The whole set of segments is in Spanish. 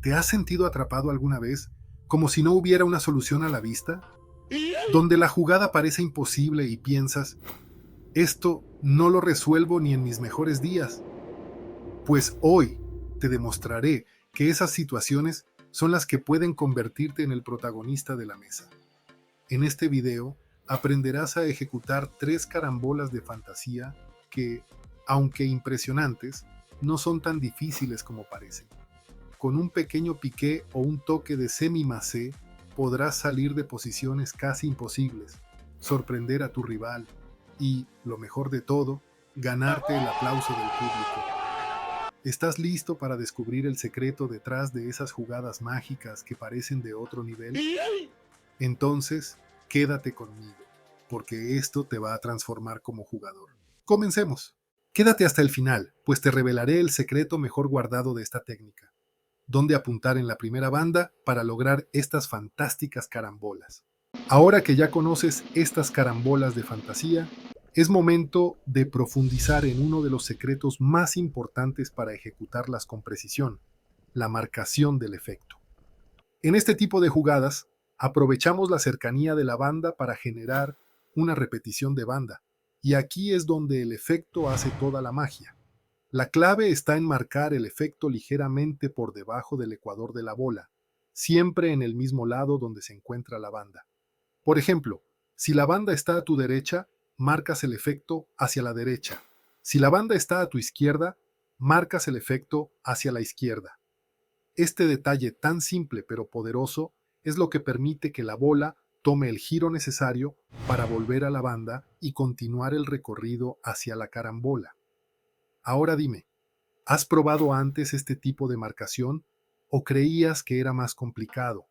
¿Te has sentido atrapado alguna vez, como si no hubiera una solución a la vista? Donde la jugada parece imposible y piensas, esto no lo resuelvo ni en mis mejores días. Pues hoy te demostraré que esas situaciones son las que pueden convertirte en el protagonista de la mesa. En este video aprenderás a ejecutar 3 carambolas de fantasía que, aunque impresionantes, no son tan difíciles como parecen. Con un pequeño piqué o un toque de semi-macé podrás salir de posiciones casi imposibles, sorprender a tu rival y, lo mejor de todo, ganarte el aplauso del público. ¿Estás listo para descubrir el secreto detrás de esas jugadas mágicas que parecen de otro nivel? Entonces, quédate conmigo, porque esto te va a transformar como jugador. Comencemos. Quédate hasta el final, pues te revelaré el secreto mejor guardado de esta técnica. Dónde apuntar en la primera banda para lograr estas fantásticas carambolas. Ahora que ya conoces estas carambolas de fantasía, es momento de profundizar en uno de los secretos más importantes para ejecutarlas con precisión, la marcación del efecto. En este tipo de jugadas, aprovechamos la cercanía de la banda para generar una repetición de banda, y aquí es donde el efecto hace toda la magia. La clave está en marcar el efecto ligeramente por debajo del ecuador de la bola, siempre en el mismo lado donde se encuentra la banda. Por ejemplo, si la banda está a tu derecha, marcas el efecto hacia la derecha. Si la banda está a tu izquierda, marcas el efecto hacia la izquierda. Este detalle tan simple pero poderoso es lo que permite que la bola tome el giro necesario para volver a la banda y continuar el recorrido hacia la carambola. Ahora dime, ¿has probado antes este tipo de marcación o creías que era más complicado?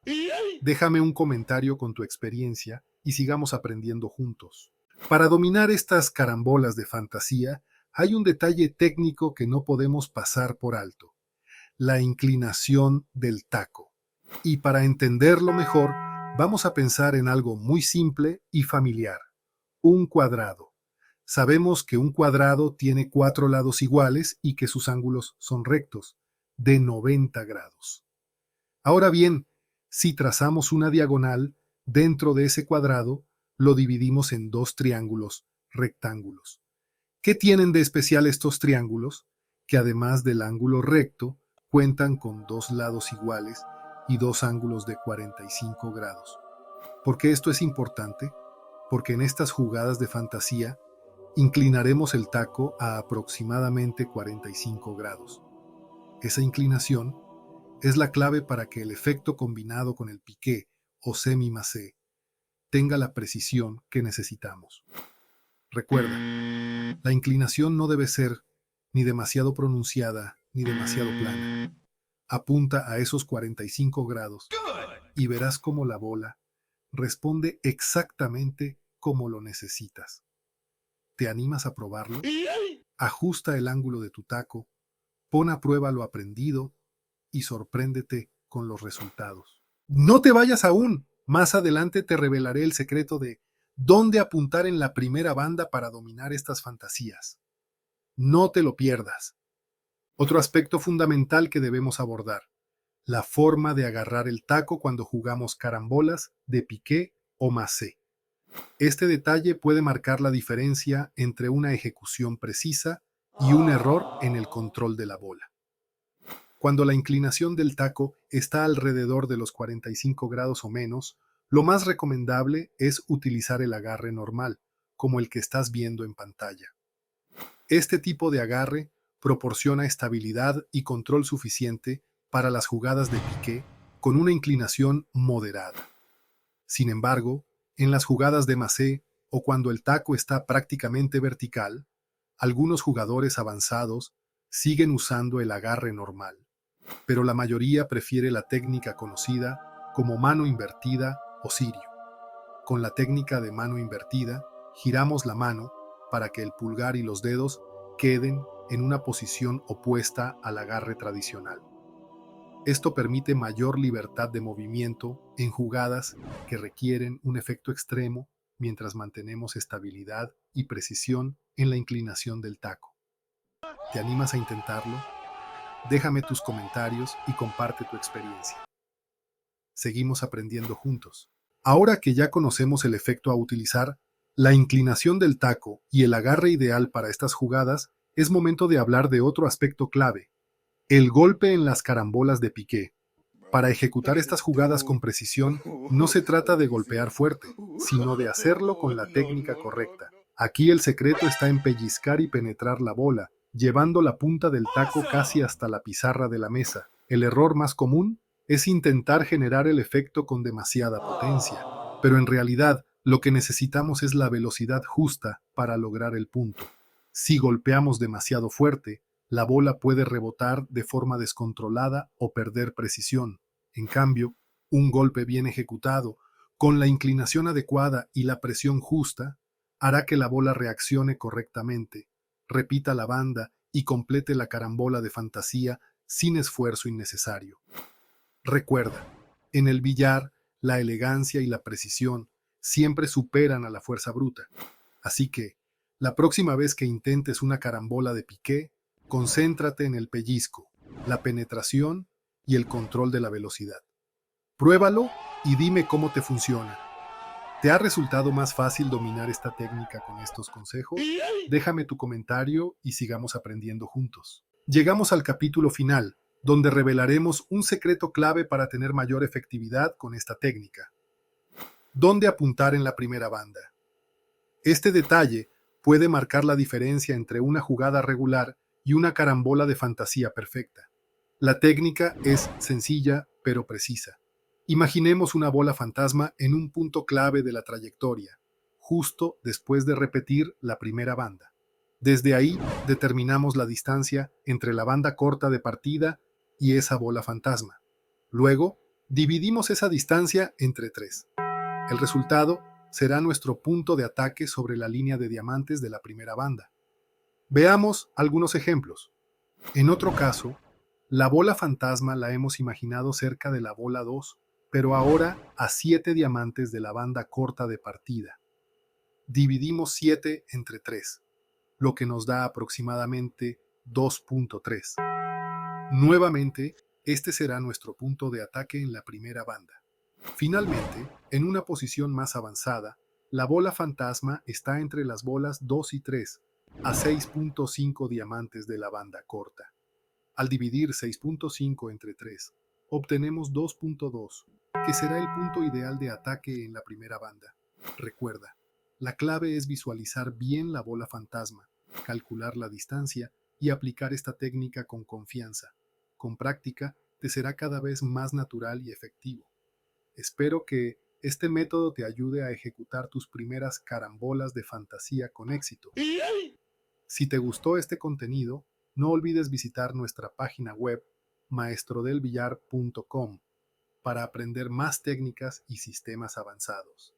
Déjame un comentario con tu experiencia y sigamos aprendiendo juntos. Para dominar estas carambolas de fantasía, hay un detalle técnico que no podemos pasar por alto: la inclinación del taco. Y para entenderlo mejor, vamos a pensar en algo muy simple y familiar: un cuadrado. Sabemos que un cuadrado tiene 4 lados iguales y que sus ángulos son rectos, de 90 grados. Ahora bien, si trazamos una diagonal dentro de ese cuadrado, lo dividimos en 2 triángulos rectángulos. ¿Qué tienen de especial estos triángulos? Que además del ángulo recto, cuentan con 2 lados iguales y 2 ángulos de 45 grados. ¿Por qué esto es importante? Porque en estas jugadas de fantasía inclinaremos el taco a aproximadamente 45 grados. Esa inclinación es la clave para que el efecto combinado con el piqué o semi-macé tenga la precisión que necesitamos. Recuerda, la inclinación no debe ser ni demasiado pronunciada ni demasiado plana. Apunta a esos 45 grados y verás cómo la bola responde exactamente como lo necesitas. ¿Te animas a probarlo? Ajusta el ángulo de tu taco, pon a prueba lo aprendido y sorpréndete con los resultados. No te vayas aún. Más adelante te revelaré el secreto de dónde apuntar en la primera banda para dominar estas fantasías. No te lo pierdas. Otro aspecto fundamental que debemos abordar: la forma de agarrar el taco cuando jugamos carambolas de piqué o macé. Este detalle puede marcar la diferencia entre una ejecución precisa y un error en el control de la bola. Cuando la inclinación del taco está alrededor de los 45 grados o menos, lo más recomendable es utilizar el agarre normal, como el que estás viendo en pantalla. Este tipo de agarre proporciona estabilidad y control suficiente para las jugadas de piqué con una inclinación moderada. Sin embargo, en las jugadas de macé o cuando el taco está prácticamente vertical, algunos jugadores avanzados siguen usando el agarre normal, pero la mayoría prefiere la técnica conocida como mano invertida o sirio. Con la técnica de mano invertida, giramos la mano para que el pulgar y los dedos queden en una posición opuesta al agarre tradicional. Esto permite mayor libertad de movimiento en jugadas que requieren un efecto extremo mientras mantenemos estabilidad y precisión en la inclinación del taco. ¿Te animas a intentarlo? Déjame tus comentarios y comparte tu experiencia. Seguimos aprendiendo juntos. Ahora que ya conocemos el efecto a utilizar, la inclinación del taco y el agarre ideal para estas jugadas, es momento de hablar de otro aspecto clave, el golpe en las carambolas de Piqué. Para ejecutar estas jugadas con precisión, no se trata de golpear fuerte, sino de hacerlo con la técnica correcta. Aquí el secreto está en pellizcar y penetrar la bola, llevando la punta del taco casi hasta la pizarra de la mesa. El error más común es intentar generar el efecto con demasiada potencia, pero en realidad lo que necesitamos es la velocidad justa para lograr el punto. Si golpeamos demasiado fuerte, la bola puede rebotar de forma descontrolada o perder precisión. En cambio, un golpe bien ejecutado, con la inclinación adecuada y la presión justa, hará que la bola reaccione correctamente, repita la banda y complete la carambola de fantasía sin esfuerzo innecesario. Recuerda, en el billar, la elegancia y la precisión siempre superan a la fuerza bruta. Así que, la próxima vez que intentes una carambola de Piqué, concéntrate en el pellizco, la penetración y el control de la velocidad. Pruébalo y dime cómo te funciona. ¿Te ha resultado más fácil dominar esta técnica con estos consejos? Déjame tu comentario y sigamos aprendiendo juntos. Llegamos al capítulo final, donde revelaremos un secreto clave para tener mayor efectividad con esta técnica. ¿Dónde apuntar en la primera banda? Este detalle puede marcar la diferencia entre una jugada regular y una carambola de fantasía perfecta. La técnica es sencilla pero precisa. Imaginemos una bola fantasma en un punto clave de la trayectoria, justo después de repetir la primera banda. Desde ahí determinamos la distancia entre la banda corta de partida y esa bola fantasma. Luego, dividimos esa distancia entre 3. El resultado será nuestro punto de ataque sobre la línea de diamantes de la primera banda. Veamos algunos ejemplos. En otro caso, la bola fantasma la hemos imaginado cerca de la bola 2, pero ahora a 7 diamantes de la banda corta de partida. Dividimos 7 entre 3, lo que nos da aproximadamente 2.3. Nuevamente, este será nuestro punto de ataque en la primera banda. Finalmente, en una posición más avanzada, la bola fantasma está entre las bolas 2 y 3, a 6.5 diamantes de la banda corta. Al dividir 6.5 entre 3, obtenemos 2.2, que será el punto ideal de ataque en la primera banda. Recuerda, la clave es visualizar bien la bola fantasma, calcular la distancia y aplicar esta técnica con confianza. Con práctica, te será cada vez más natural y efectivo. Espero que este método te ayude a ejecutar tus primeras carambolas de fantasía con éxito. Si te gustó este contenido, no olvides visitar nuestra página web maestrodelbillar.com para aprender más técnicas y sistemas avanzados.